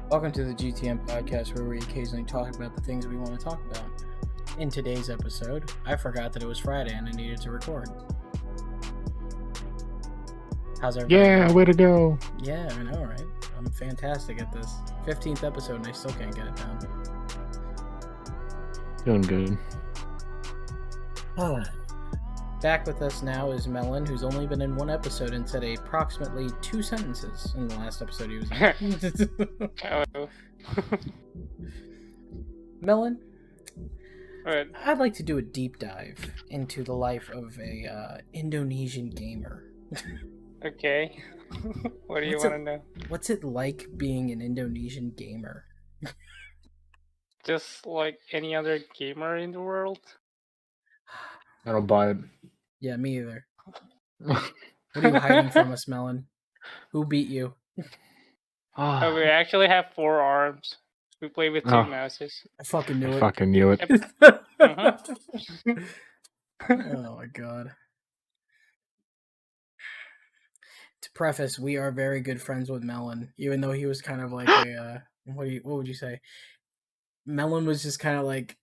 Welcome to the GTM podcast, where we occasionally talk about the things we want to talk about. In today's episode, I forgot that it was Friday and I needed to record. How's everybody? Yeah, way to go. Yeah, I know, right? I'm fantastic at this. 15th episode and I still can't get it down. Doing good. Back with us now is Melon, who's only been in one episode and said approximately 2 sentences in the last episode he was in. Hello. Melon, Alright. I'd like to do a deep dive into the life of a Indonesian gamer. Okay. What do you want to know? What's it like being an Indonesian gamer? Just like any other gamer in the world? I don't buy it. Yeah, me either. What are you hiding from us, Melon? Who beat you? We actually have 4 arms. We play with 2 mouses. I fucking knew it. Fucking knew it. Oh my god. To preface, we are very good friends with Melon, even though he was kind of like a what would you say? Melon was just kind of like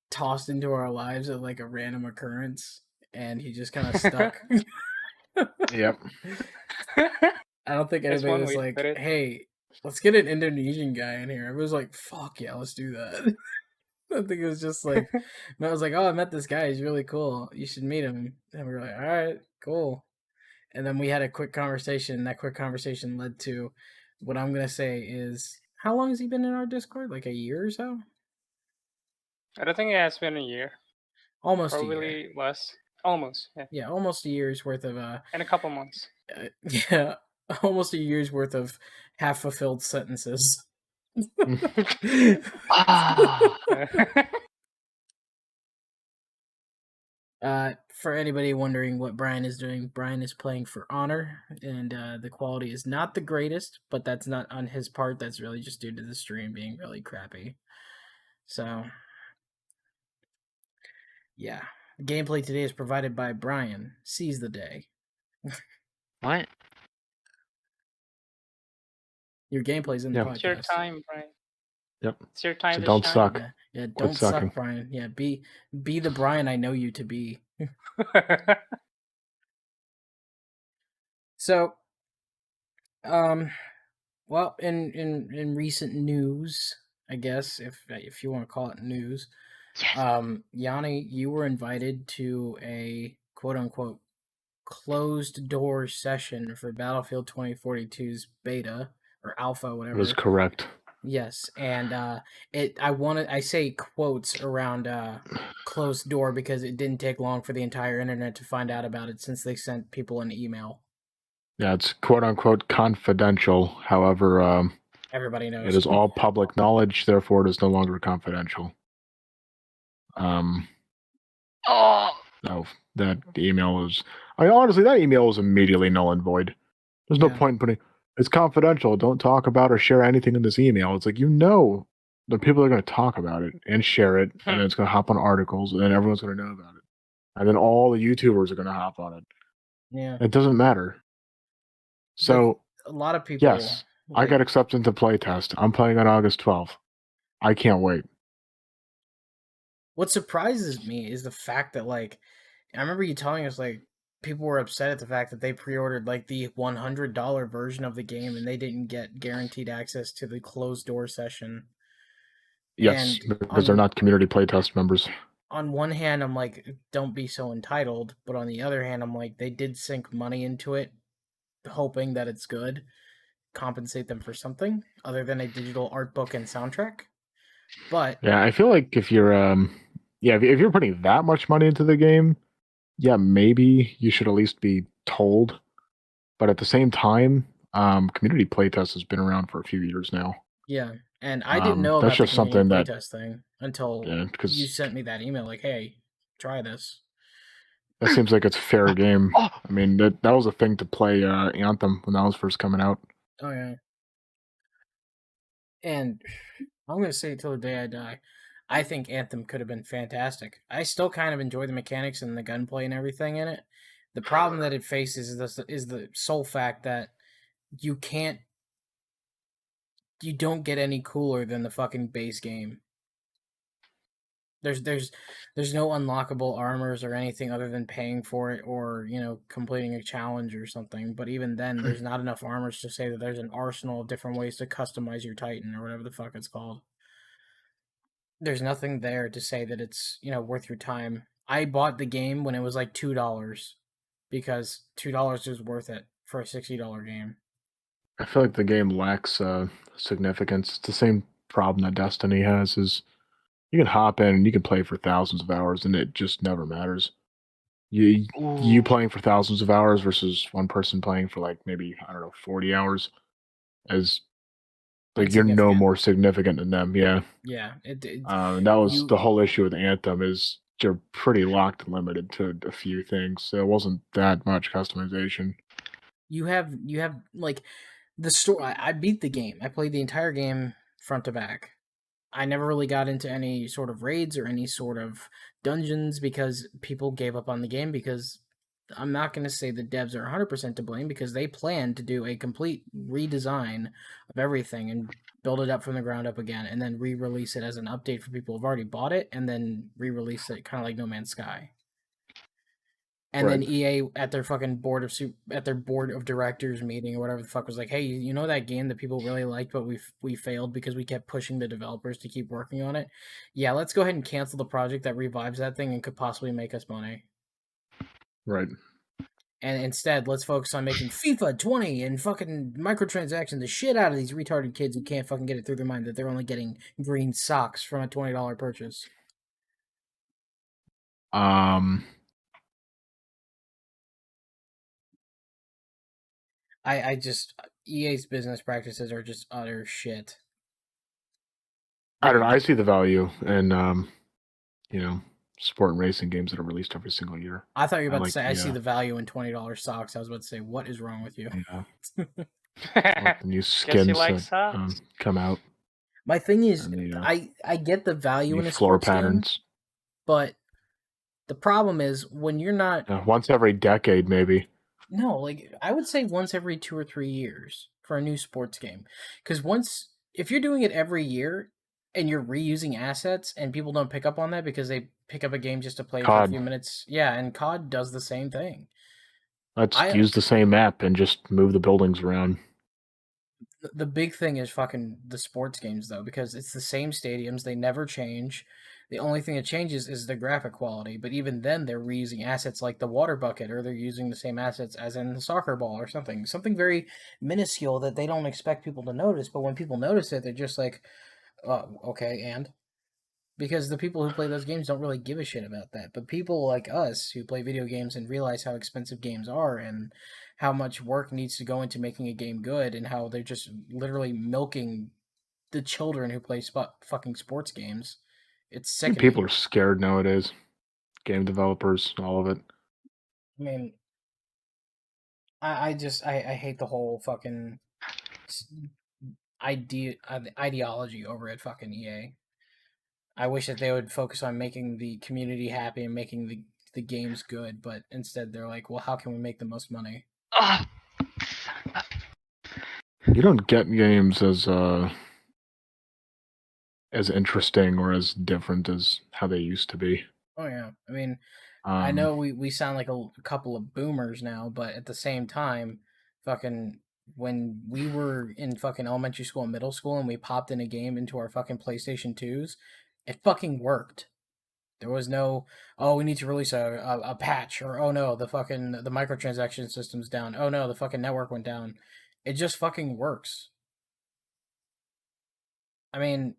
tossed into our lives at like a random occurrence, and he just kind of stuck. Yep. I don't think anybody was like, "Hey, let's get an Indonesian guy in here." It was like, "Fuck yeah, let's do that." I think it was just like, I was like, "Oh, I met this guy. He's really cool. You should meet him." And we were like, "All right, cool." And then we had a quick conversation. That quick conversation led to what I'm gonna say is, how long has he been in our Discord? Like a year or so? I don't think it has been a year. Almost Probably a year. Less. Almost, yeah. Yeah, almost a year's worth of and a couple months. Yeah, almost a year's worth of half fulfilled sentences. For anybody wondering what Brian is doing, Brian is playing for Honor, and the quality is not the greatest, but that's not on his part. That's really just due to the stream being really crappy. So, yeah. The gameplay today is provided by Brian. Seize the day. What? Your gameplay's in the podcast. It's your time, Brian. Yep. It's your time so to don't shine. suck. Yeah, don't suck, Brian. Yeah, be the Brian I know you to be. So, well, in recent news, I guess if you want to call it news, yes. Yanni, you were invited to a quote unquote closed door session for Battlefield 2042's beta or alpha, whatever. That is correct. Yes, and I say quotes around closed door because it didn't take long for the entire internet to find out about it since they sent people an email. Yeah, it's quote-unquote confidential. However, everybody knows. It is all public knowledge, therefore it is no longer confidential. No, that email was... honestly, that email was immediately null and void. There's no point in putting... It's confidential. Don't talk about or share anything in this email. It's like, the people are going to talk about it and share it, and then it's going to hop on articles, and then everyone's going to know about it. And then all the YouTubers are going to hop on it. Yeah. It doesn't matter. So, but a lot of people... Yes, I got accepted to playtest. I'm playing on August 12th. I can't wait. What surprises me is the fact that, I remember you telling us, people were upset at the fact that they pre-ordered, the $100 version of the game and they didn't get guaranteed access to the closed door session. Yes, because they're not community playtest members. On one hand, I'm like, don't be so entitled. But on the other hand, I'm like, they did sink money into it, hoping that it's good. Compensate them for something other than a digital art book and soundtrack. But yeah, I feel like if you're if you're putting that much money into the game, yeah, maybe you should at least be told. But at the same time, community playtest has been around for a few years now. Yeah, and I didn't know about the community playtest thing until you sent me that email like, hey, try this. That seems like it's fair game. I mean, that was a thing to play Anthem when that was first coming out. Oh, yeah. And I'm going to say till the day I die, I think Anthem could have been fantastic. I still kind of enjoy the mechanics and the gunplay and everything in it. The problem that it faces is the sole fact that you can't you don't get any cooler than the fucking base game. There's no unlockable armors or anything other than paying for it or, you know, completing a challenge or something. But even then, there's not enough armors to say that there's an arsenal of different ways to customize your Titan or whatever the fuck it's called. There's nothing there to say that it's, you know, worth your time. I bought the game when it was like $2 because $2 is worth it for a $60 game. I feel like the game lacks significance. It's the same problem that Destiny has, is you can hop in and you can play for thousands of hours and it just never matters. You playing for thousands of hours versus one person playing for like maybe, I don't know, 40 hours, as like you're no more significant than them. Yeah. Yeah. That was the whole issue with Anthem, is you're pretty locked and limited to a few things. So it wasn't that much customization. You have like the story. I beat the game. I played the entire game front to back. I never really got into any sort of raids or any sort of dungeons because people gave up on the game, because I'm not going to say the devs are 100% to blame, because they planned to do a complete redesign of everything and build it up from the ground up again, and then re-release it as an update for people who've already bought it, and then re-release it kind of like No Man's Sky. And then EA at their fucking board of directors meeting or whatever the fuck was like, hey, you know that game that people really liked, but we failed because we kept pushing the developers to keep working on it? Yeah, let's go ahead and cancel the project that revives that thing and could possibly make us money. Right. And instead, let's focus on making FIFA 20 and fucking microtransactions the shit out of these retarded kids who can't fucking get it through their mind that they're only getting green socks from a $20 purchase. I just, EA's business practices are just utter shit. I don't know. I see the value in, you know, sport and racing games that are released every single year. I thought you were about to say, I see the value in $20 socks. I was about to say, what is wrong with you? Yeah. Like the new skins that come out. My thing is, I get the value in a floor sports patterns, game, but the problem is when you're not once every decade, maybe. No, like I would say once every 2 or 3 years for a new sports game, because if you're doing it every year and you're reusing assets and people don't pick up on that because they pick up a game just to play it for a few minutes, yeah, and COD does the same thing. Let's use the same map and just move the buildings around. The big thing is fucking the sports games, though, because it's the same stadiums. They never change. The only thing that changes is the graphic quality. But even then, they're reusing assets like the water bucket, or they're using the same assets as in the soccer ball or something. Something very minuscule that they don't expect people to notice. But when people notice it, they're just like, okay, and? Because the people who play those games don't really give a shit about that. But people like us who play video games and realize how expensive games are and how much work needs to go into making a game good and how they're just literally milking the children who play fucking sports games. It's sickening. People are scared nowadays. Game developers, all of it. I mean, I hate the whole fucking ideology over at fucking EA. I wish that they would focus on making the community happy and making the games good, but instead they're like, well, how can we make the most money? You don't get games as interesting or as different as how they used to be. Oh yeah, I mean, I know we sound like a couple of boomers now, but at the same time, fucking when we were in fucking elementary school and middle school and we popped in a game into our fucking PlayStation 2s, it fucking worked. There was no, oh, we need to release a patch, or oh no, the microtransaction system's down. Oh no, the fucking network went down. It just fucking works. I mean,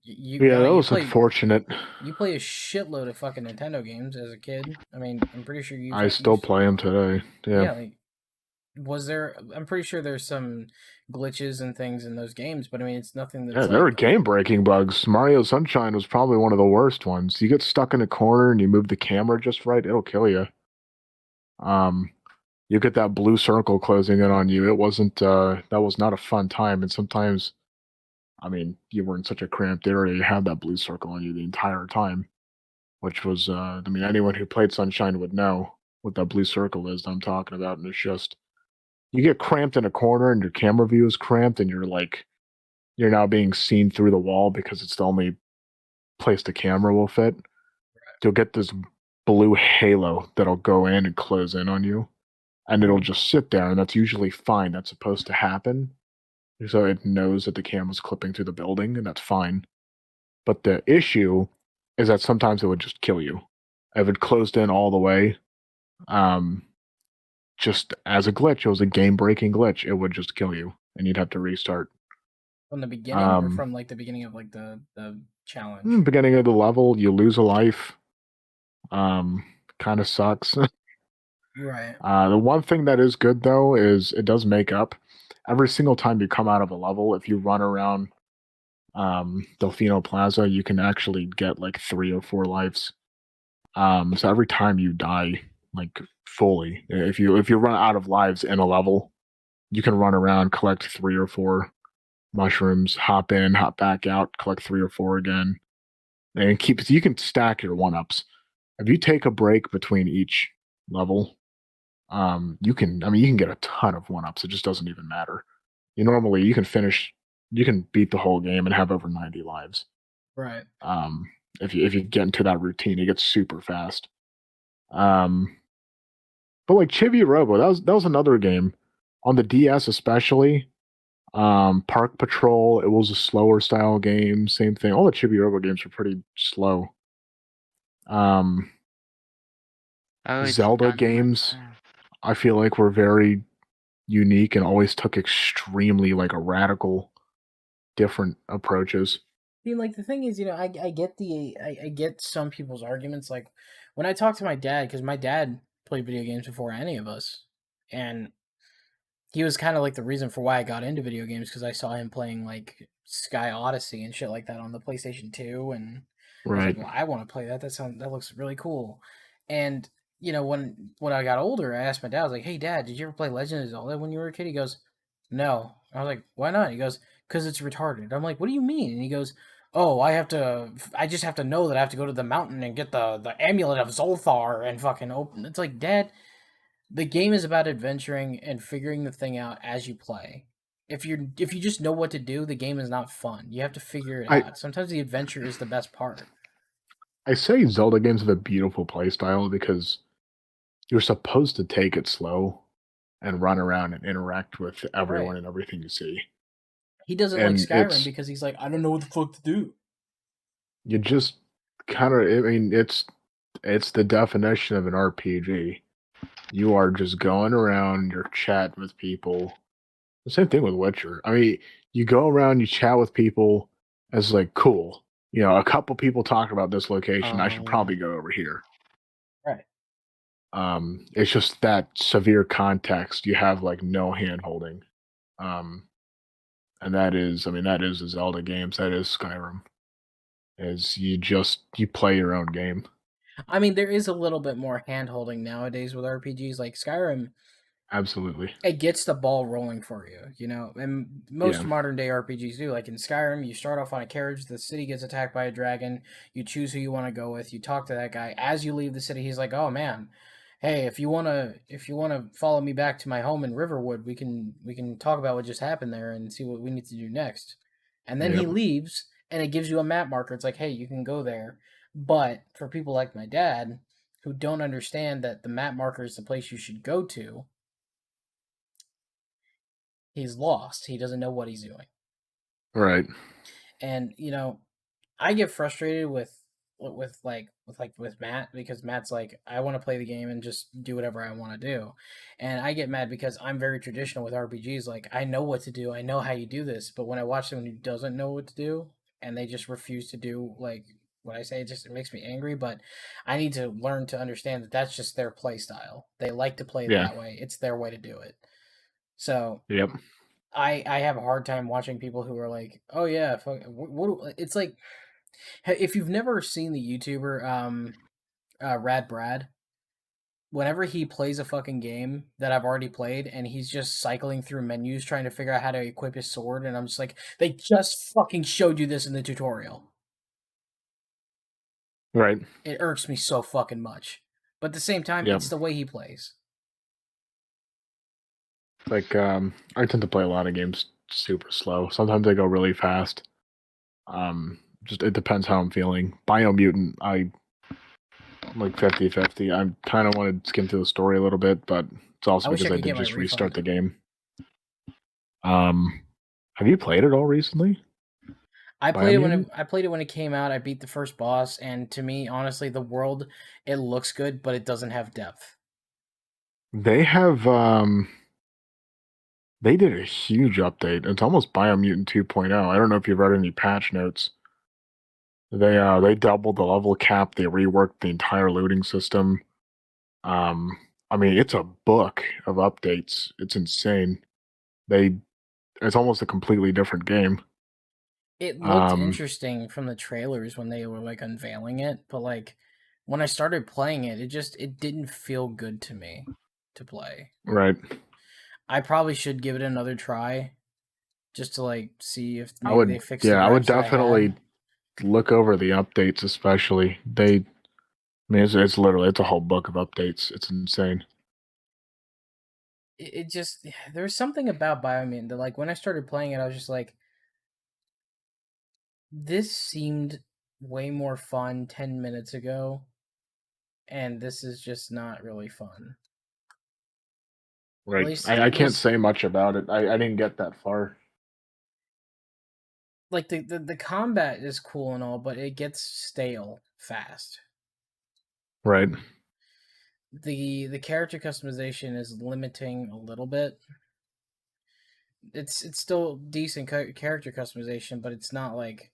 that was unfortunate. You play a shitload of fucking Nintendo games as a kid. I mean, I'm pretty sure I still play them today. Yeah. I'm pretty sure there's some glitches and things in those games, but I mean, it's nothing that's there were game-breaking bugs. Mario Sunshine was probably one of the worst ones. You get stuck in a corner and you move the camera just right, it'll kill you. You get that blue circle closing in on you. It wasn't, that was not a fun time. And sometimes, I mean, you were in such a cramped area, you had that blue circle on you the entire time, which was, I mean, anyone who played Sunshine would know what that blue circle is that I'm talking about. And it's just, you get cramped in a corner and your camera view is cramped and you're like you're now being seen through the wall because it's the only place the camera will fit. You'll get this blue halo that'll go in and close in on you, and it'll just sit there, and that's usually fine. That's supposed to happen. So it knows that the camera's clipping through the building, and that's fine. But the issue is that sometimes it would just kill you. If it closed in all the way, just as a glitch, it was a game-breaking glitch. It would just kill you, and you'd have to restart. From the beginning, or from like the beginning of like the challenge? Beginning of the level, you lose a life. Kind of sucks. Right. The one thing that is good though is it does make up. Every single time you come out of a level, if you run around Delfino Plaza, you can actually get like 3 or 4 lives. So every time you die, like fully, if you run out of lives in a level, you can run around, collect 3 or 4 mushrooms, hop in, hop back out, collect 3 or 4 again, and you can stack your 1-ups. If you take a break between each level, you can get a ton of 1-ups. It just doesn't even matter. You can beat the whole game and have over 90 lives. Right. If you get into that routine, it gets super fast. But like Chibi Robo, that was another game on the DS especially. Park Patrol, it was a slower style game. Same thing. All the Chibi Robo games were pretty slow. Zelda games, I feel like were very unique and always took extremely like a radical different approaches. I mean, like the thing is, I get some people's arguments. Like when I talk to my dad, because my dad played video games before any of us, and he was kind of like the reason for why I got into video games, because I saw him playing like Sky Odyssey and shit like that on the PlayStation 2, and I was like, well, I want to play that. That looks really cool. And when I got older, I asked my dad, I was like, hey dad, did you ever play Legend of Zelda when you were a kid? He goes, no. I was like, why not? He goes, because it's retarded. I'm like, what do you mean? And he goes, oh, I just have to know that I have to go to the mountain and get the amulet of Zolthar and fucking open. It's like, dad, the game is about adventuring and figuring the thing out as you play. If you just know what to do, the game is not fun. You have to figure it out. Sometimes the adventure is the best part. I say Zelda games have a beautiful playstyle because you're supposed to take it slow and run around and interact with everyone and everything you see. He doesn't like Skyrim because he's like, I don't know what the fuck to do. You just kind of, it's the definition of an RPG. You are just going around, you're chatting with people. The same thing with Witcher. I mean, you go around, you chat with people, as like, cool. A couple people talk about this location. I should probably go over here. Right. It's just that severe context. You have like no hand holding. And that is the Zelda games. That is Skyrim. Is you play your own game. I mean, there is a little bit more hand holding nowadays with RPGs. Like Skyrim, absolutely, it gets the ball rolling for you, and most modern day RPGs do. Like in Skyrim, you start off on a carriage, the city gets attacked by a dragon, you choose who you want to go with, you talk to that guy. As you leave the city, he's like, oh man, hey, if you wanna follow me back to my home in Riverwood, we can talk about what just happened there and see what we need to do next. And then he leaves, and it gives you a map marker. It's like, hey, you can go there. But for people like my dad, who don't understand that the map marker is the place you should go to, he's lost. He doesn't know what he's doing. Right. And I get frustrated with Matt, because Matt's like, I want to play the game and just do whatever I want to do. And I get mad because I'm very traditional with RPGs. Like, I know what to do. I know how you do this. But when I watch someone who doesn't know what to do and they just refuse to do like what I say, it makes me angry. But I need to learn to understand that that's just their play style. They like to play that way. It's their way to do it. So I have a hard time watching people who are like, oh yeah, it's like, if you've never seen the YouTuber Rad Brad, whenever he plays a fucking game that I've already played and he's just cycling through menus trying to figure out how to equip his sword, and I'm just like, they just fucking showed you this in the tutorial. Right. It irks me so fucking much. But at the same time, it's the way he plays. Like, I tend to play a lot of games super slow. Sometimes they go really fast. Just it depends how I'm feeling. Biomutant, I'm like 50-50. I kind of want to skim through the story a little bit, but it's also because I did just restart the game. Have you played it all recently? I played it when it came out. I beat the first boss, and to me, honestly, the world, it looks good, but it doesn't have depth. They have they did a huge update. It's almost Biomutant 2.0. I don't know if you've read any patch notes. They doubled the level cap. They reworked the entire looting system. I mean, it's a book of updates. It's insane. It's almost a completely different game. It looked interesting from the trailers when they were like unveiling it, but like when I started playing it, it didn't feel good to me to play. Right. I probably should give it another try, just to like see if maybe they fixed the gripes I would definitely look over the updates, especially. I mean, it's literally a whole book of updates. It's insane. It just there's something about Biomutant that like when I started playing it, I was just like, this seemed way more fun 10 minutes ago, and this is just not really fun. Right. I can't say much about it. I didn't get that far. Like the combat is cool and all, but it gets stale fast. Right. The character customization is limiting a little bit. It's still decent character customization, but it's not like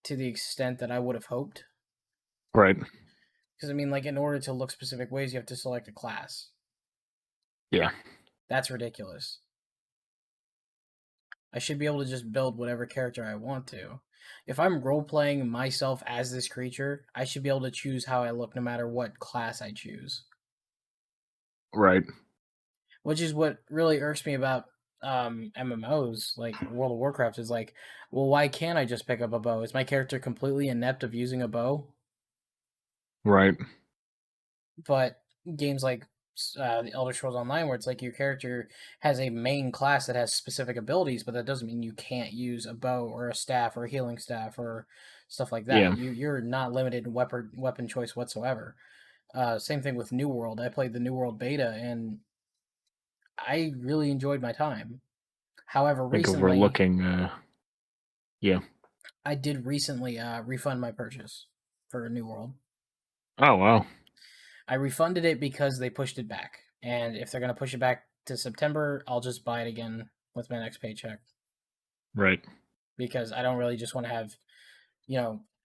to the extent that I would have hoped. Right. Because I mean, like in order to look specific ways, you have to select a class. Yeah. That's ridiculous. I should be able to just build whatever character I want to. If I'm role-playing myself as this creature, I should be able to choose how I look no matter what class I choose. Right. Which is what really irks me about MMOs, like World of Warcraft, is like, well, why can't I just pick up a bow? Is my character completely inept of using a bow? Right. But games like the Elder Scrolls Online, where it's like your character has a main class that has specific abilities, but that doesn't mean you can't use a bow or a staff or a healing staff or stuff like that. Yeah. You're not limited in weapon choice whatsoever. Same thing with New World. I played the New World beta and I really enjoyed my time. However, recently, we're looking, yeah, I did recently refund my purchase for New World. Oh wow! I refunded it because they pushed it back, and if they're gonna push it back to September, I'll just buy it again with my next paycheck. Right. Because I don't really just want to have,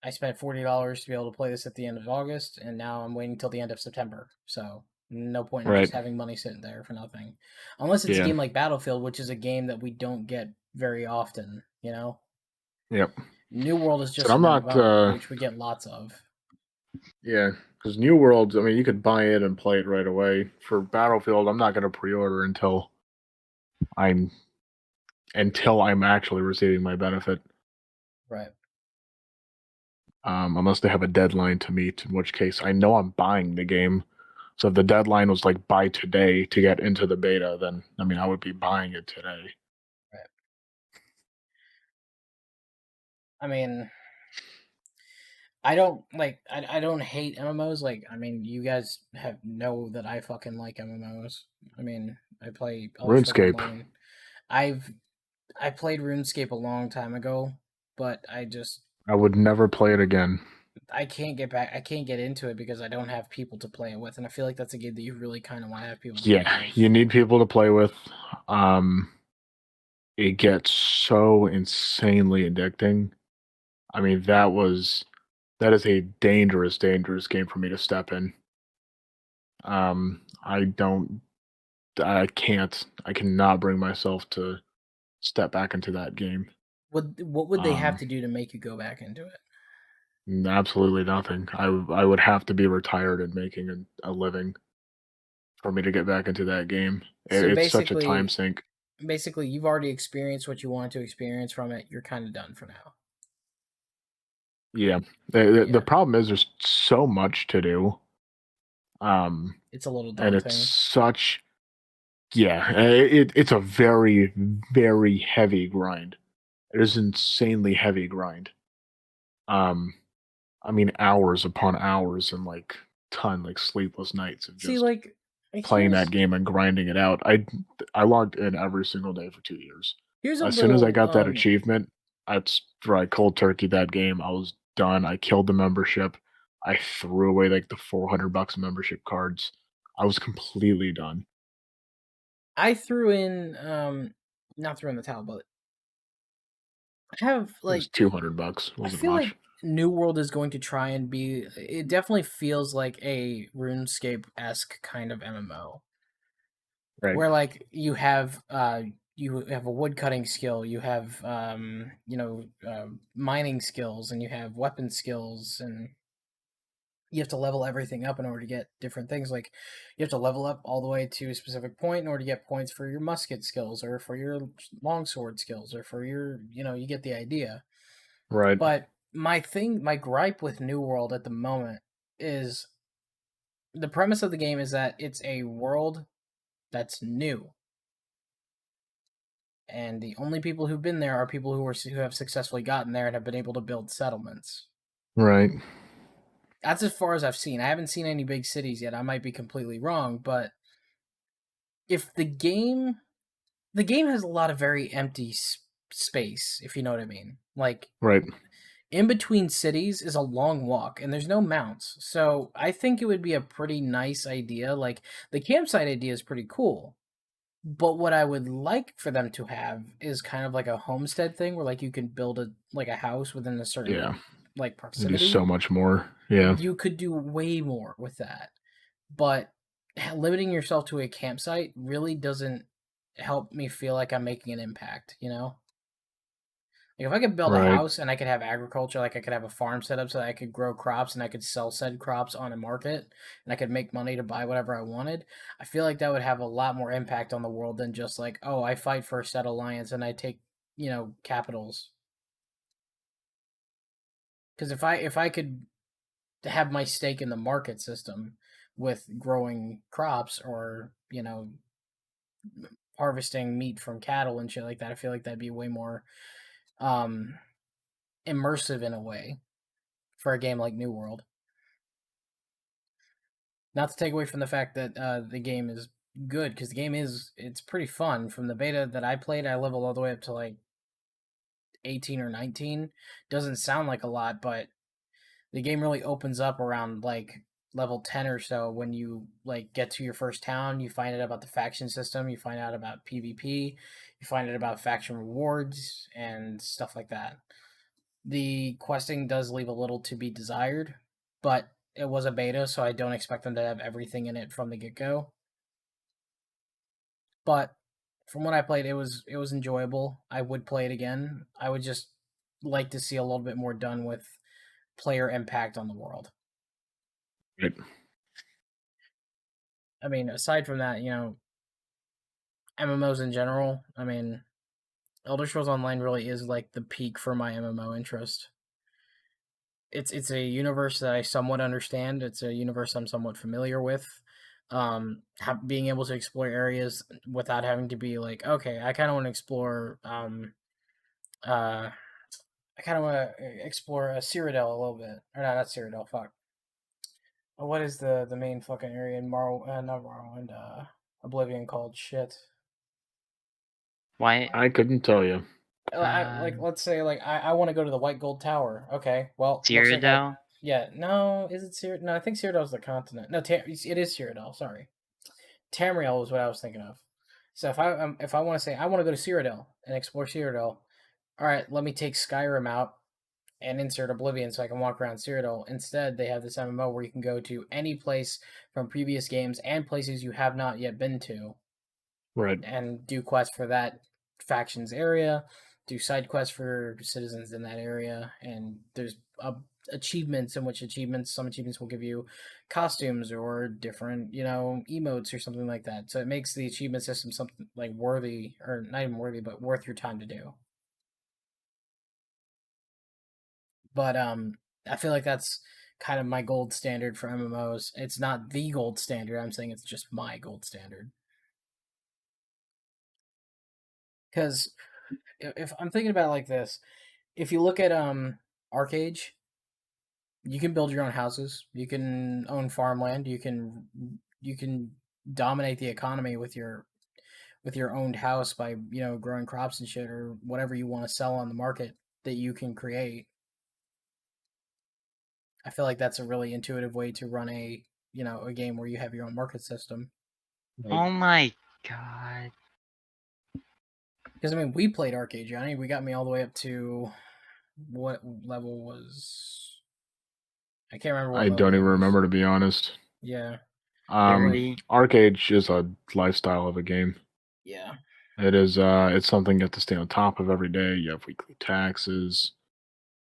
I spent $40 to be able to play this at the end of August, and now I'm waiting till the end of September. So no point in just having money sitting there for nothing, unless it's a game like Battlefield, which is a game that we don't get very often. Yep. New World is just MMO, which we get lots of. Yeah, because New World, I mean, you could buy it and play it right away. For Battlefield, I'm not going to pre-order until I'm actually receiving my benefit. Right. Unless they have a deadline to meet, in which case I know I'm buying the game. So if the deadline was like by today to get into the beta, then I mean I would be buying it today. Right. I mean, I don't I don't hate MMOs. Like, I mean, you guys know that I fucking like MMOs. I mean, I play RuneScape. I played RuneScape a long time ago, but I would never play it again. I can't get into it because I don't have people to play it with, and I feel like that's a game that you really kind of want to have people to play with. You need people to play with. It gets so insanely addicting. I mean, that is a dangerous game for me to step in. I cannot bring myself to step back into that game. What would they have to do to make you go back into it? Absolutely nothing. I would have to be retired and making a living for me to get back into that game. It's such a time sink. Basically, you've already experienced what you wanted to experience from it. You're kind of done for now. Yeah. The problem is there's so much to do. It's a little daunting. And it's such Yeah, it's a very, very heavy grind. It is insanely heavy grind. Um, I mean, hours upon hours and like sleepless nights of See, just like, playing here's that game and grinding it out. I logged in every single day for 2 years. here's a As soon as I little got that achievement, that's where I cold turkey that game. I was done. I killed the membership. I threw away like the $400 membership cards. I was completely done. I threw in not threw in the towel, but I have It was like $200. I Wasn't feel much. like New World is going to try and be. It definitely feels like a RuneScape esque kind of MMO, Right. where like you have a wood cutting skill, you have mining skills, and you have weapon skills, and you have to level everything up in order to get different things. Like you have to level up all the way to a specific point in order to get points for your musket skills, or for your longsword skills, or for your you get the idea. Right. But my gripe with New World at the moment is the premise of the game is that it's a world that's new, and the only people who've been there are people who have successfully gotten there and have been able to build settlements. Right. That's as far as I've seen. I haven't seen any big cities yet. I might be completely wrong, but if the game has a lot of very empty space, if you know what I mean. Like Right. in between cities is a long walk and there's no mounts. So I think it would be a pretty nice idea. Like the campsite idea is pretty cool. But what I would like for them to have is kind of like a homestead thing where like you can build a house within a Yeah. certain like You do proximity. so much more. Yeah. You could do way more with that. But limiting yourself to a campsite really doesn't help me feel like I'm making an impact, you know? Like if I could build a Right. house and I could have agriculture, like I could have a farm set up so that I could grow crops and I could sell said crops on a market and I could make money to buy whatever I wanted, I feel like that would have a lot more impact on the world than just like, oh, I fight for a set alliance and I take, capitals. Because if I could have my stake in the market system with growing crops or, harvesting meat from cattle and shit like that, I feel like that'd be way more um immersive in a way for a game like New World. Not to take away from the fact that the game is good, because the game it's pretty fun. From the beta that I played, I leveled all the way up to like 18 or 19. Doesn't sound like a lot, but the game really opens up around like level 10 or so. When you like get to your first town, you find out about the faction system, you find out about PvP, you find out about faction rewards and stuff like that. The questing does leave a little to be desired, but it was a beta, so I don't expect them to have everything in it from the get-go. But from what I played, it was enjoyable. I would play it again. I would just like to see a little bit more done with player impact on the world. Right. I mean, aside from that, MMOs in general, I mean, Elder Scrolls Online really is like the peak for my MMO interest. It's a universe that I somewhat understand. It's a universe I'm somewhat familiar with. Being able to explore areas without having to be like, okay, I kind of want to explore. I kind of want to explore Cyrodiil a little bit, or no, not Cyrodiil. Fuck. What is the main fucking area in not Morrowind, Oblivion called? Shit. Why? I couldn't tell you. Let's say I want to go to the White Gold Tower. Okay, well, looks like Cyrodiil? yeah. No, is it Cyrodiil? No, I think Cyrodiil is the continent. No, it is Cyrodiil. Sorry, Tamriel was what I was thinking of. So if I want to say I want to go to Cyrodiil and explore Cyrodiil, all right, let me take Skyrim out and insert Oblivion so I can walk around Cyrodiil. Instead, they have this MMO where you can go to any place from previous games and places you have not yet been to Right. and do quests for that faction's area, do side quests for citizens in that area, and there's achievements in which some achievements will give you costumes or different emotes or something like that. So it makes the achievement system something like worthy, or not even worthy, but worth your time to do. But I feel like that's kind of my gold standard for MMOs. It's not the gold standard. I'm saying it's just my gold standard. Because if I'm thinking about it like this, if you look at Arcade, you can build your own houses, you can own farmland, you can dominate the economy with your owned house by growing crops and shit or whatever you want to sell on the market that you can create. I feel like that's a really intuitive way to run a game where you have your own market system. Oh my god. Because I mean, we played Arcade, Johnny. We got me all the way up to what level was? I can't remember. I don't even remember, to be honest. Yeah. Arcade is a lifestyle of a game. Yeah. It is. It's something you have to stay on top of every day. You have weekly taxes.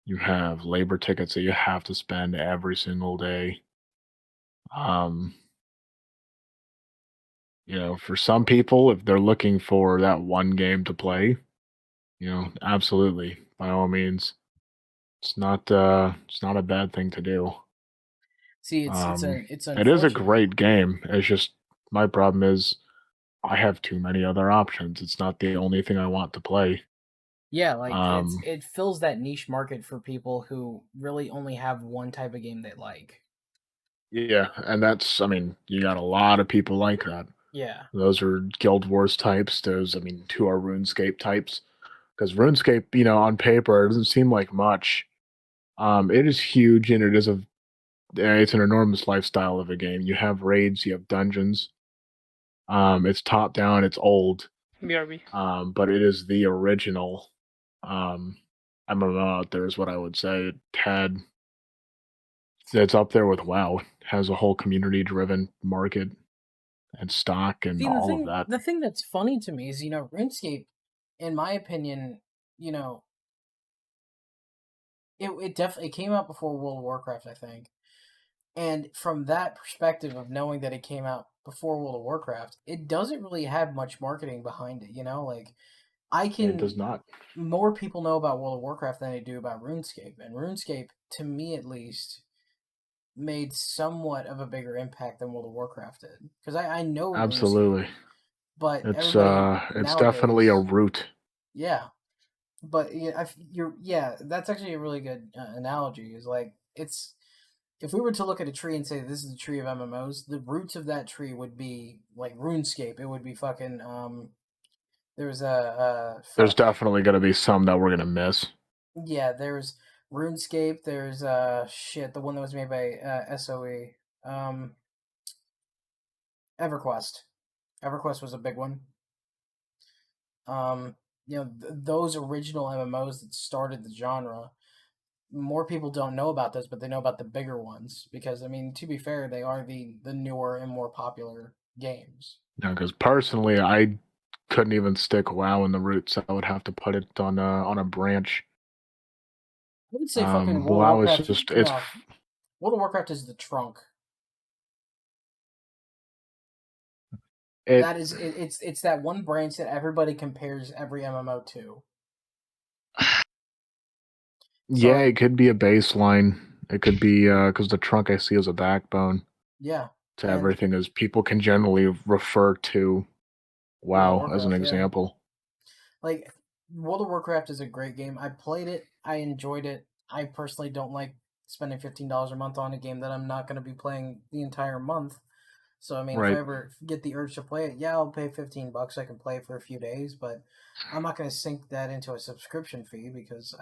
You have labor tickets that you have to spend every single day. For some people, if they're looking for that one game to play, absolutely, by all means, it's not a bad thing to do. See, it's it is a great game. It's just my problem is I have too many other options. It's not the only thing I want to play. Yeah, like it fills that niche market for people who really only have one type of game they like. Yeah, and you got a lot of people like that. Yeah. Those are Guild Wars types. Those, two are RuneScape types. Because RuneScape, on paper, it doesn't seem like much. It is huge, and it's an enormous lifestyle of a game. You have raids, you have dungeons. It's top down, it's old. BRB. But it is the original MMO out there, is what I would say. It's up there with WoW. It has a whole community-driven market and stock and all of that. The thing that's funny to me is, RuneScape, in my opinion, it definitely came out before World of Warcraft, I think. And from that perspective of knowing that it came out before World of Warcraft, it doesn't really have much marketing behind it, It does not. More people know about World of Warcraft than they do about RuneScape. And RuneScape, to me at least, made somewhat of a bigger impact than World of Warcraft did. Because I know Absolutely. RuneScape, but it's nowadays, definitely a root. Yeah. But that's actually a really good analogy. Is like if we were to look at a tree and say this is the tree of MMOs, the roots of that tree would be like RuneScape. It would be fucking there's definitely gonna be some that we're gonna miss. Yeah, there's RuneScape. There's the one that was made by SOE. EverQuest. EverQuest was a big one. Those original MMOs that started the genre. More people don't know about those, but they know about the bigger ones because, to be fair, they are the newer and more popular games. Yeah, because personally, I couldn't even stick WoW in the roots. I would have to put it on a branch. I would say fucking World of Warcraft. World of Warcraft is the trunk. It's that one branch that everybody compares every MMO to. Yeah, it could be a baseline. It could be because the trunk I see is a backbone. Yeah. To everything, as people can generally refer to WoW Warcraft, as an example. Yeah. Like World of Warcraft is a great game. I played it. I enjoyed it. I personally don't like spending $15 a month on a game that I'm not going to be playing the entire month. So if I ever get the urge to play it, I'll pay $15. I can play it for a few days, but I'm not going to sink that into a subscription fee because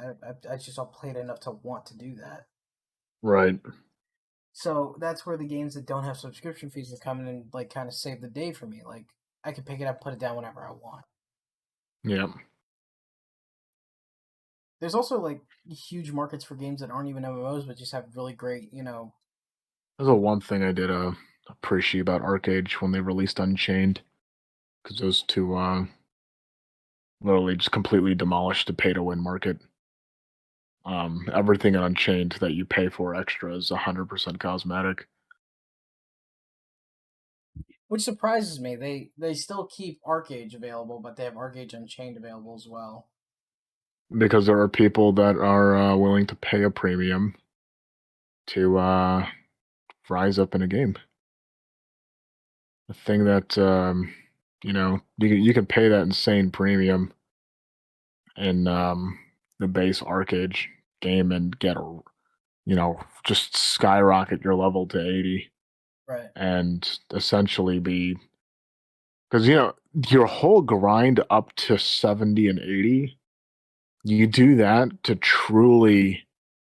I just don't play it enough to want to do that. Right. So that's where the games that don't have subscription fees are coming and like kind of save the day for me. Like I can pick it up, put it down whenever I want. Yeah. There's also like huge markets for games that aren't even MMOs, but just have really great, There's the one thing I did appreciate about Arcade when they released Unchained, because those two literally just completely demolished the pay-to-win market. Everything in Unchained that you pay for extra is 100% cosmetic. Which surprises me. They still keep Arcade available, but they have Arcade Unchained available as well. Because there are people that are willing to pay a premium to rise up in a game. The thing that you can pay that insane premium in the base arcade game and get just skyrocket your level to 80 Right. and essentially be because your whole grind up to 70 and 80, you do that to truly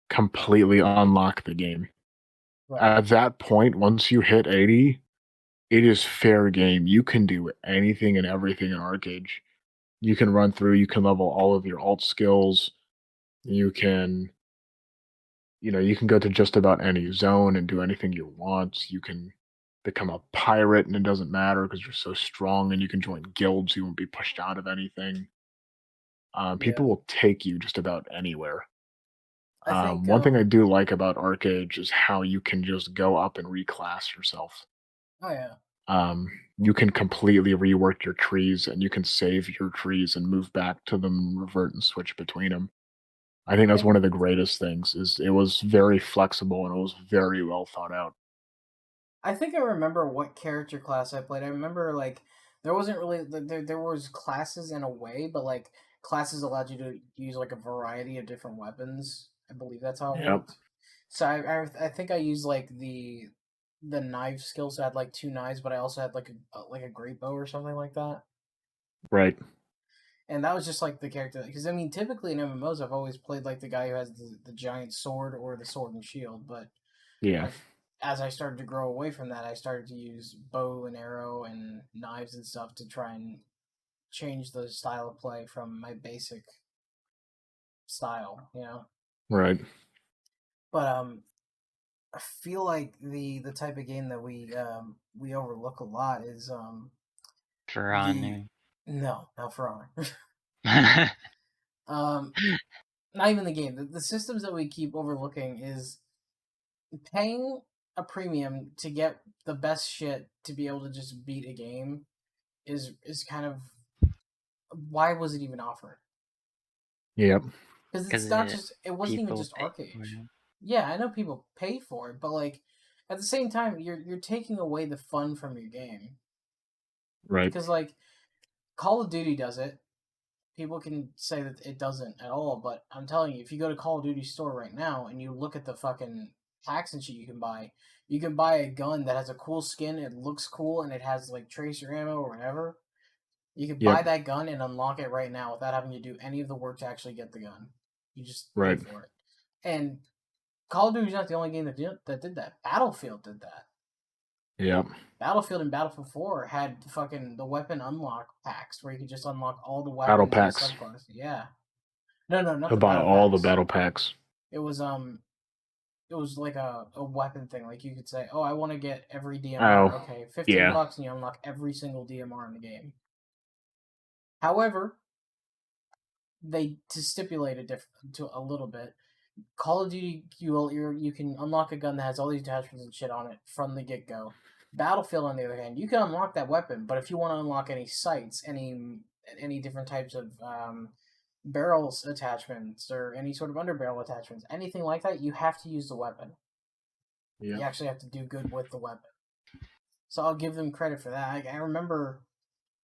completely unlock the game. Right. At that point, once you hit 80, it is fair game. You can do anything and everything in arcade. You can run through, you can level all of your alt skills. You can go to just about any zone and do anything you want. You can become a pirate and it doesn't matter because you're so strong, and you can join guilds. You won't be pushed out of anything. People Yeah. will take you just about anywhere. I think One thing I do like about arcade is how you can just go up and reclass yourself. Oh yeah. You can completely rework your trees, and you can save your trees and move back to them, revert and switch between them. I think that's one of the greatest things. Is it was very flexible and it was very well thought out. I think I remember what character class I played. I remember like there wasn't really there was classes in a way, but like classes allowed you to use like a variety of different weapons. I believe that's how it Yep. worked. So I think I used like the knife skill. So I had like 2 knives, but I also had like a great bow or something like that. Right. And that was just like the character, because I mean, typically in MMOs, I've always played like the guy who has the giant sword or the sword and shield. But Yeah. like as I started to grow away from that, I started to use bow and arrow and knives and stuff to try and change the style of play from my basic style, Right. But I feel like the type of game that we overlook a lot is For Honor. No, not For Honor. Not even the game. The systems that we keep overlooking is paying a premium to get the best shit to be able to just beat a game is kind of, why was it even offered? Yep. Because it's not just, it wasn't even just pay arcade. for it. Yeah, I know people pay for it, but like at the same time, you're taking away the fun from your game. Right. Because like Call of Duty does it. People can say that it doesn't at all, but I'm telling you, if you go to Call of Duty store right now and you look at the fucking packs and shit you can buy a gun that has a cool skin, it looks cool, and it has like tracer ammo or whatever. You can buy Yep. that gun and unlock it right now without having to do any of the work to actually get the gun. You just Right. pay for it. And Call of Duty's not the only game that did that. Battlefield did that. Yep. Battlefield and Battlefield 4 had fucking the weapon unlock packs where you could just unlock all the Battle weapons packs. and subclasses. Yeah. No, not To the buy battle all packs. the battle packs. It was like a weapon thing. Like you could say, "Oh, I want to get every DMR." Oh, Okay, yeah. $15 and you unlock every single DMR in the game. However, they to stipulate it to a little bit. Call of Duty, you can unlock a gun that has all these attachments and shit on it from the get go. Battlefield, on the other hand, you can unlock that weapon, but if you want to unlock any sights, any different types of barrels attachments or any sort of underbarrel attachments, anything like that, you have to use the weapon. Yeah. You actually have to do good with the weapon. So I'll give them credit for that. I remember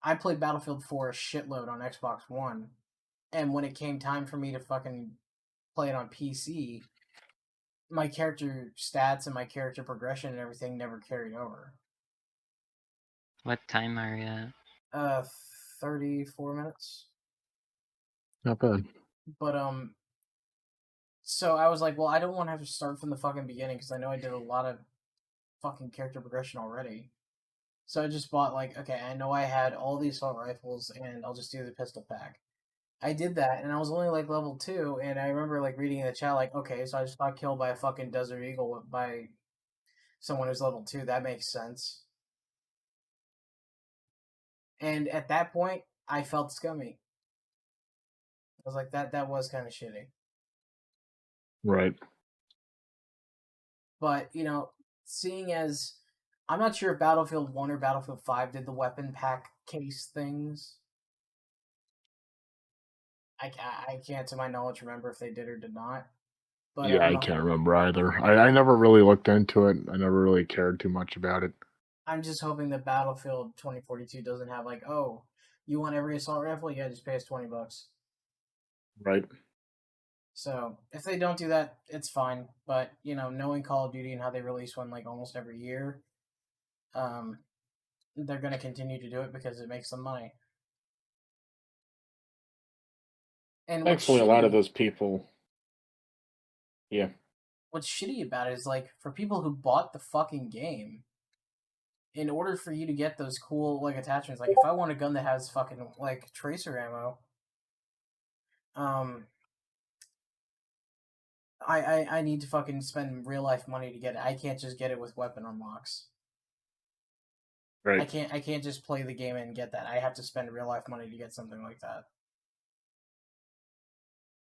I played Battlefield 4 a shitload on Xbox One, and when it came time for me to fucking play it on PC, my character stats and my character progression and everything never carried over. What time are you at? 34 minutes. Not bad. But so I was like, well, I don't want to have to start from the fucking beginning because I know I did a lot of fucking character progression already. So I just bought like, okay, I know I had all these assault rifles and I'll just do the pistol pack. I did that and I was only like level 2, and I remember like reading in the chat like, okay, so I just got killed by a fucking Desert Eagle by someone who's level 2. That makes sense. And at that point, I felt scummy. I was like, that was kind of shitty. Right. But, seeing as I'm not sure if Battlefield 1 or Battlefield 5 did the weapon pack case things. I can't, to my knowledge, remember if they did or did not. But Yeah, I can't remember either. I never really looked into it. I never really cared too much about it. I'm just hoping that Battlefield 2042 doesn't have like, oh, you want every assault rifle? Yeah, just pay us $20. Right. So if they don't do that, it's fine. But knowing Call of Duty and how they release one like almost every year, they're gonna continue to do it because it makes them money. And thankfully, a lot of those people. Yeah. What's shitty about it is like for people who bought the fucking game, in order for you to get those cool like attachments, like if I want a gun that has fucking like tracer ammo, I need to fucking spend real life money to get it. I can't just get it with weapon unlocks. Right. I can't just play the game and get that. I have to spend real life money to get something like that.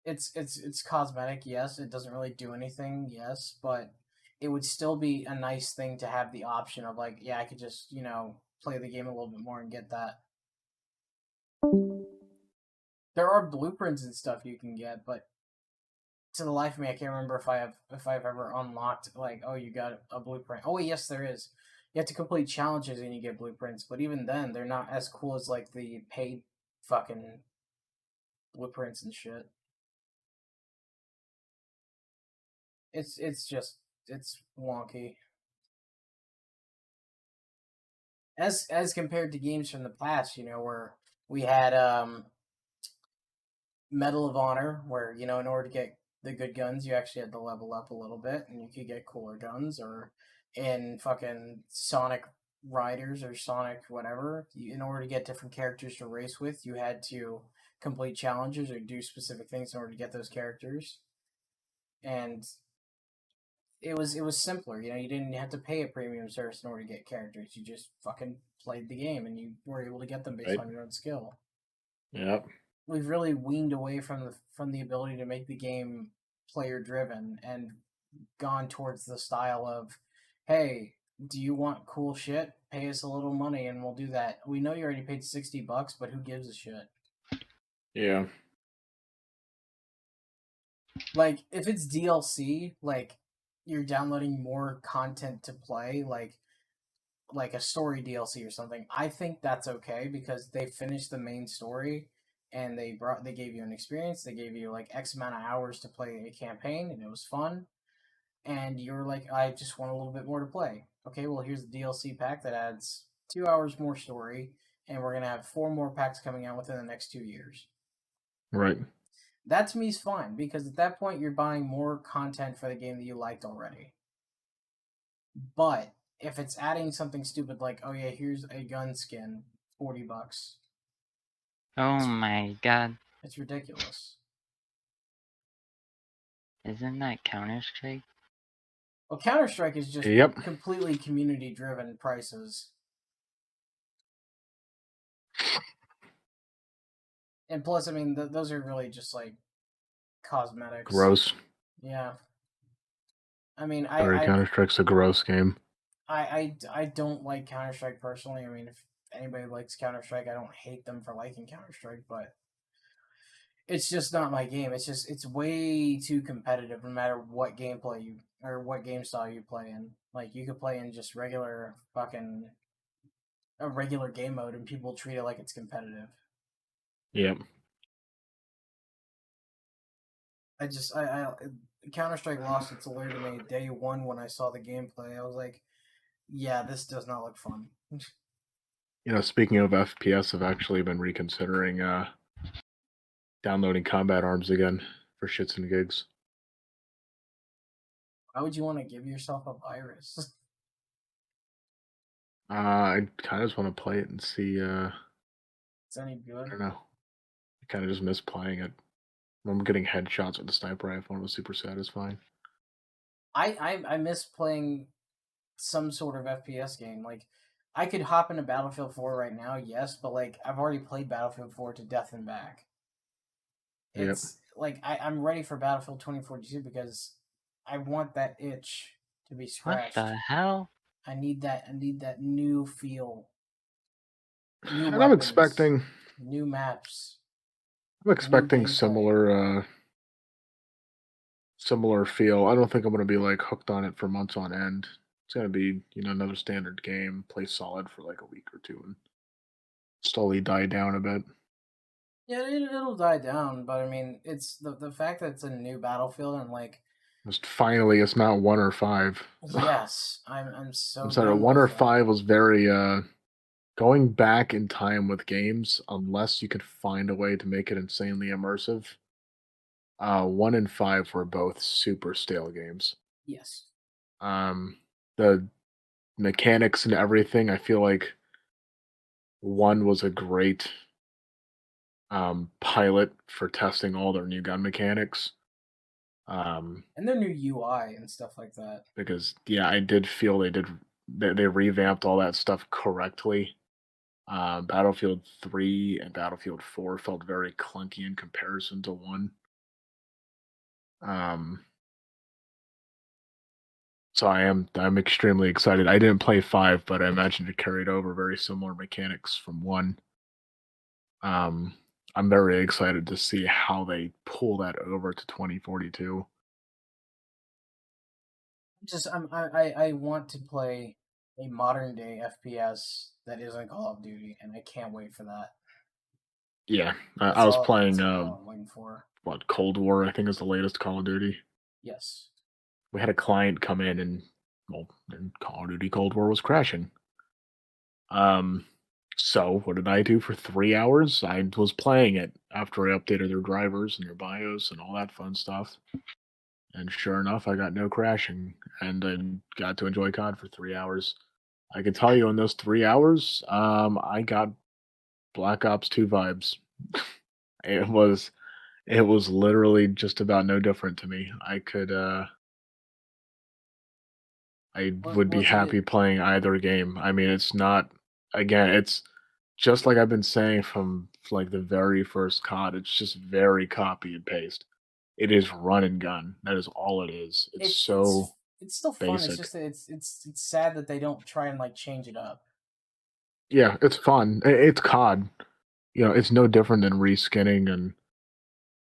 It's cosmetic, yes. It doesn't really do anything, yes, but it would still be a nice thing to have the option of like, yeah, I could just, play the game a little bit more and get that. There are blueprints and stuff you can get, but to the life of me, I can't remember if I've ever unlocked like, oh, you got a blueprint. Oh, yes, there is. You have to complete challenges and you get blueprints, but even then, they're not as cool as like the paid fucking blueprints and shit. It's wonky. As compared to games from the past, where we had Medal of Honor, where in order to get the good guns, you actually had to level up a little bit, and you could get cooler guns. Or in fucking Sonic Riders or Sonic whatever, in order to get different characters to race with, you had to complete challenges or do specific things in order to get those characters. And it was simpler. You didn't have to pay a premium service in order to get characters. You just fucking played the game, and you were able to get them based on your own skill. Yep. We've really weaned away from the ability to make the game player driven and gone towards the style of, hey, do you want cool shit? Pay us a little money and we'll do that. We know you already paid $60, but who gives a shit? Yeah. Like if it's DLC, like you're downloading more content to play, like a story DLC or something, I think that's okay because they finished the main story and they gave you an experience. They gave you like X amount of hours to play a campaign and it was fun. And you're like, I just want a little bit more to play. Okay, well here's the DLC pack that adds 2 hours more story, and we're gonna have 4 more packs coming out within the next 2 years. Right. That to me is fine because at that point you're buying more content for the game that you liked already. But if it's adding something stupid like, oh yeah, here's a gun skin, $40. Oh my god. It's ridiculous. Isn't that Counter-Strike? Well, Counter-Strike is just completely community-driven prices. And plus, I mean, those are really just like cosmetics. Gross. Yeah. I mean, Counter-Strike's a gross game. I don't like Counter-Strike personally. I mean, if anybody likes Counter-Strike, I don't hate them for liking Counter-Strike, but it's just not my game. It's way too competitive no matter what gameplay you or what game style you play in. Like you could play in just regular fucking a regular game mode and people treat it like it's competitive. Yep. I Counter-Strike lost its allure to me day one when I saw the gameplay. I was like, yeah, this does not look fun. Speaking of FPS, I've actually been reconsidering downloading combat arms again for shits and gigs. Why would you want to give yourself a virus? I kind of just want to play it and see. It's any good? I don't know. I kind of just miss playing it. I remember getting headshots with the sniper rifle. It was super satisfying. I miss playing some sort of FPS game. Like, I could hop into Battlefield 4 right now, yes, but like I've already played Battlefield 4 to death and back. It's like I'm ready for Battlefield 2042 because I want that itch to be scratched. What the hell? I need that new feel. New and weapons, I'm expecting new maps. I'm expecting similar feel. I don't think I'm going to be like hooked on it for months on end. It's going to be, another standard game, play solid for like a week or two and slowly die down a bit. Yeah, it'll die down, but I mean, it's the fact that it's a new Battlefield and like. Just finally, it's not 1 or 5. Yes, I'm so I'm sorry, done 1 or with 5 was very going back in time with games, unless you could find a way to make it insanely immersive. 1 and 5 were both super stale games. Yes. The mechanics and everything, I feel like 1 was a great pilot for testing all their new gun mechanics. And their new UI and stuff like that. Because yeah, I did feel they revamped all that stuff correctly. Battlefield 3 and Battlefield 4 felt very clunky in comparison to 1. So I'm extremely excited. I didn't play 5, but I imagine it carried over very similar mechanics from 1. I'm very excited to see how they pull that over to 2042. I want to play a modern day FPS that isn't Call of Duty, and I can't wait for that. Yeah, I was playing That's all I'm waiting for. What, Cold War, I think is the latest Call of Duty. Yes. We had a client come in and Call of Duty Cold War was crashing. So what did I do for 3 hours? I was playing it after I updated their drivers and their BIOS and all that fun stuff. And sure enough, I got no crashing and I got to enjoy COD for 3 hours. I can tell you in those 3 hours, I got Black Ops 2 vibes. It was literally just about no different to me. I would be happy playing either game. I mean, it's not, again, it's just like I've been saying from like the very first COD. It's just very copy and paste. It is run and gun. That is all it is. It's so it's still fun. basic. It's just that it's sad that they don't try and like change it up. Yeah, it's fun. It's COD. You know, it's no different than reskinning and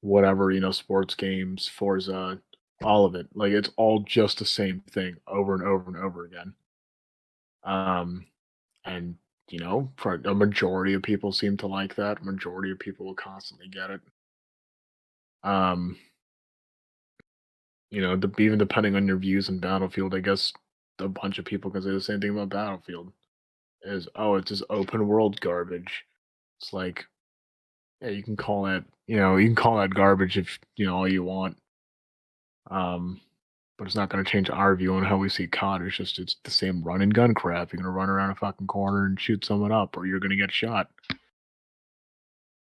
whatever, sports games, Forza, all of it. Like it's all just the same thing over and over and over again. And for a majority of people seem to like that. A majority of people will constantly get it. Even depending on your views on Battlefield, I guess a bunch of people can say the same thing about Battlefield. Is it's just open world garbage. It's like, yeah, you can call that garbage if all you want. But it's not going to change our view on how we see COD. It's the same run and gun crap. You're going to run around a fucking corner and shoot someone up, or you're going to get shot.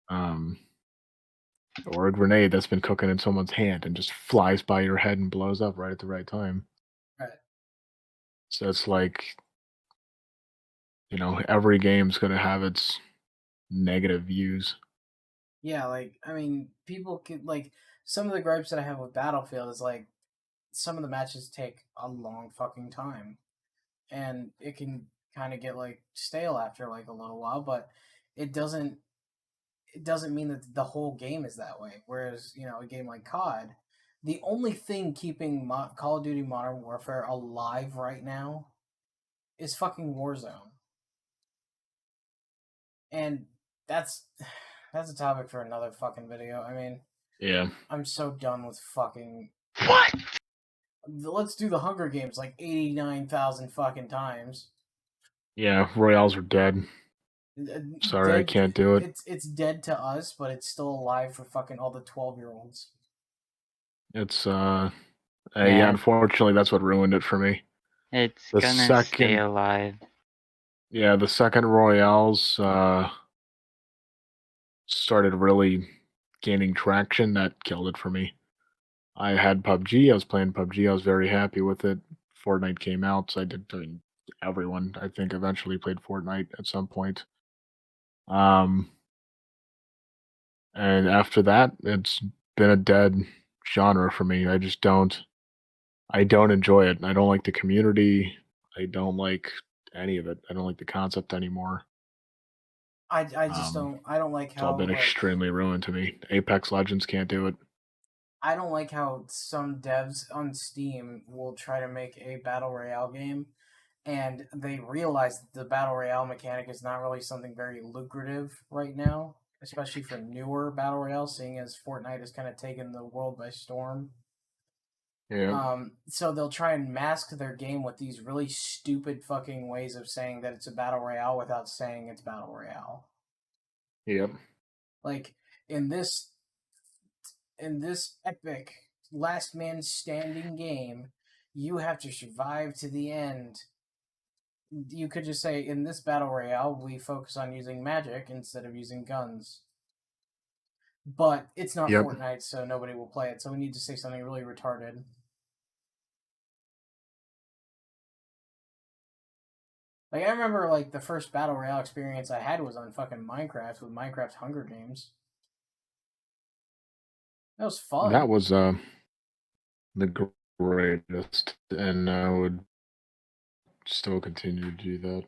Or a grenade that's been cooking in someone's hand and just flies by your head and blows up right at the right time. Right. So it's like, every game's going to have its negative views. Yeah, like, I mean, people could, like, some of the gripes that I have with Battlefield is, like, some of the matches take a long fucking time. And it can kind of get, like, stale after, like, a little while, but it doesn't mean that the whole game is that way. Whereas, a game like COD, the only thing keeping Call of Duty Modern Warfare alive right now is fucking Warzone. And that's a topic for another fucking video. I mean, yeah, I'm so done with fucking what? Let's do the Hunger Games like 89,000 fucking times. Yeah, Royales are dead. Sorry, dead, I can't do it. It's dead to us, but it's still alive for fucking all the 12-year-olds. It's yeah, unfortunately that's what ruined it for me. It's gonna stay alive. Yeah, the second Royales started really gaining traction, that killed it for me. I had PUBG, I was playing PUBG, I was very happy with it. Fortnite came out, so everyone, I think, eventually played Fortnite at some point. And after that, it's been a dead genre for me. I don't enjoy it. I don't like the community. I don't like any of it. I don't like the concept anymore. I just don't. I don't like how it's all been extremely ruined to me. Apex Legends can't do it. I don't like how some devs on Steam will try to make a battle royale game, and they realize that the battle royale mechanic is not really something very lucrative right now. especially for newer battle royale, seeing as Fortnite has kind of taken the world by storm. Yeah. So they'll try and mask their game with these really stupid fucking ways of saying that it's a battle royale without saying it's battle royale. Yep. Like in this epic last man standing game, you have to survive to the end. You could just say, in this battle royale, we focus on using magic instead of using guns. But it's not Fortnite, so nobody will play it. So we need to say something really retarded. Like, I remember, like, the first battle royale experience I had was on fucking Minecraft with Minecraft Hunger Games. That was fun. That was the greatest, and I would still continue to do that.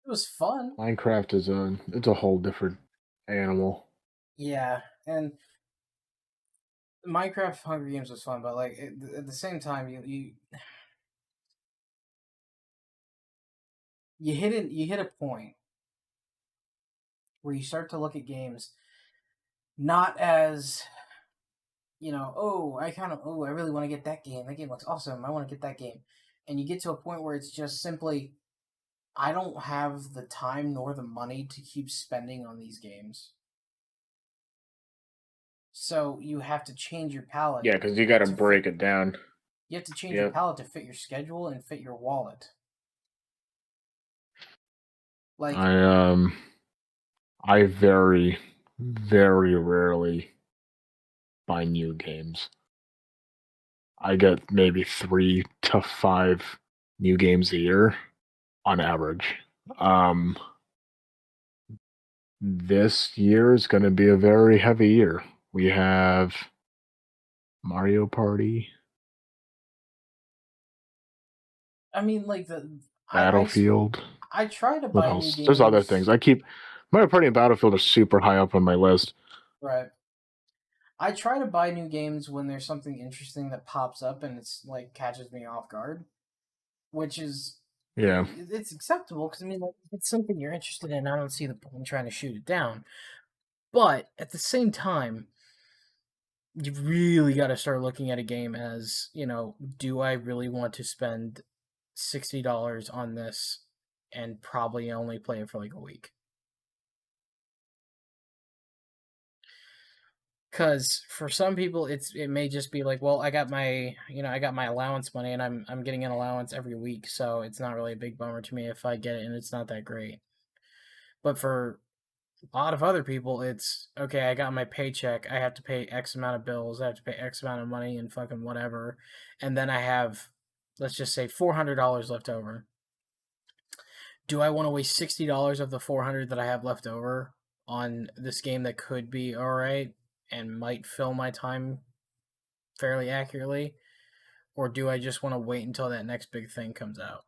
It was fun. Minecraft is it's a whole different animal. Yeah, and Minecraft Hunger Games was fun, but like at the same time, you hit a point where you start to look at games not as, you know, I really want to get that game. That game looks awesome. I want to get that game. And you get to a point where it's just simply, I don't have the time nor the money to keep spending on these games. So you have to change your palette. Yeah, because you got to break it down. You have to change your palette to fit your schedule and fit your wallet. Like I very, very rarely buy new games. I get maybe 3 to 5 new games a year on average. This year is going to be a very heavy year. We have Mario Party. I mean, like Battlefield. I try to buy new games. There's other things. Mario Party and Battlefield are super high up on my list. Right. I try to buy new games when there's something interesting that pops up and it's like catches me off guard, which is it's acceptable because I mean, like, if it's something you're interested in, I don't see the point in trying to shoot it down. But at the same time, you really got to start looking at a game as, you know, do I really want to spend $60 on this and probably only play it for like a week? Because for some people, it may just be like, well, I got my allowance money, and I'm getting an allowance every week, so it's not really a big bummer to me if I get it and it's not that great. But for a lot of other people, it's okay. I got my paycheck. I have to pay X amount of bills. I have to pay X amount of money and fucking whatever, and then I have, let's just say, $400 left over. Do I want to waste $60 of the $400 that I have left over on this game that could be all right and might fill my time fairly accurately, or do I just want to wait until that next big thing comes out?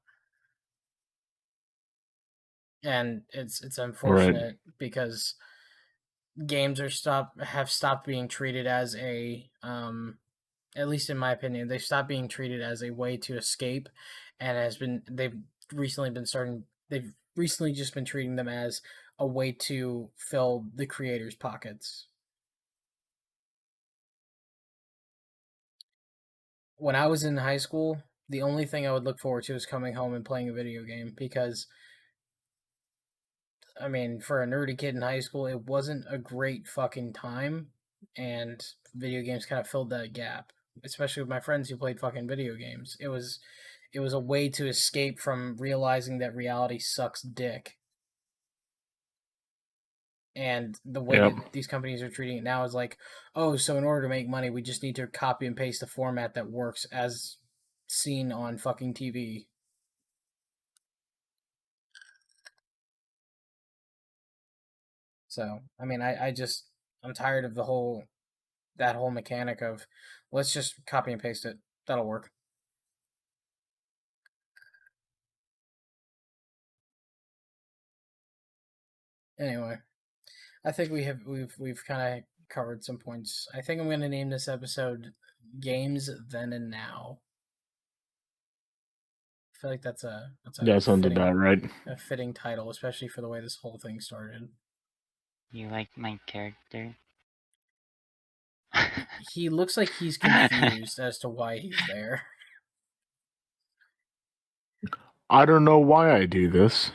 And it's unfortunate because games have stopped being treated as a at least in my opinion, they've stopped being treated as a way to escape, and they've recently just been treating them as a way to fill the creators' pockets. When I was in high school, the only thing I would look forward to is coming home and playing a video game because, I mean, for a nerdy kid in high school, it wasn't a great fucking time, and video games kind of filled that gap, especially with my friends who played fucking video games. It was a way to escape from realizing that reality sucks dick. And the way that these companies are treating it now is like, oh, so in order to make money, we just need to copy and paste a format that works as seen on fucking TV. So, I mean, I'm tired of that whole mechanic of, let's just copy and paste it. That'll work. Anyway, I think we've kind of covered some points. I think I'm going to name this episode "Games Then and Now." I feel like that's a sounds about right. A fitting title, especially for the way this whole thing started. You like my character? He looks like he's confused as to why he's there. I don't know why I do this.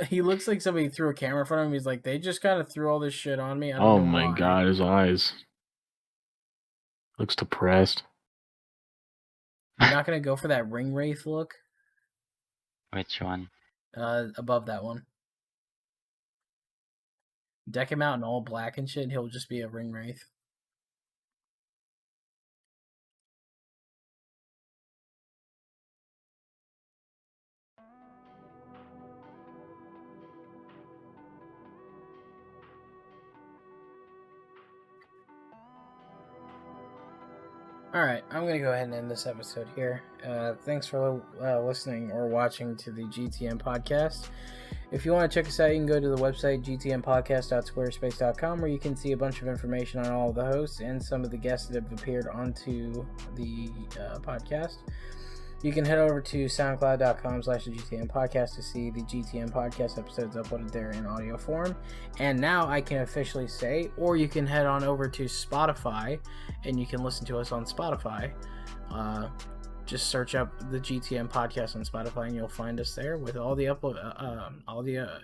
He looks like somebody threw a camera in front of him. He's like, they just kind of threw all this shit on me. I don't Oh know my why. god, his eyes. Looks depressed. You're not gonna go for that ring wraith look? Which one? Above that one. Deck him out in all black and shit, he'll just be a ring wraith. Alright, I'm going to go ahead and end this episode here. Thanks for listening or watching to the GTM podcast. If you want to check us out, you can go to the website gtmpodcast.squarespace.com, where you can see a bunch of information on all of the hosts and some of the guests that have appeared onto the podcast. You can head over to soundcloud.com/GTM podcast to see the GTM podcast episodes uploaded there in audio form. And now I can officially say, or you can head on over to Spotify and you can listen to us on Spotify. Just search up the GTM podcast on Spotify and you'll find us there with all the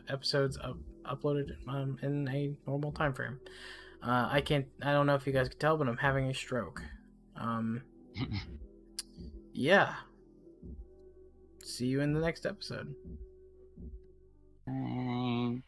episodes uploaded in a normal time frame. I don't know if you guys can tell, but I'm having a stroke. Yeah. See you in the next episode. Bye.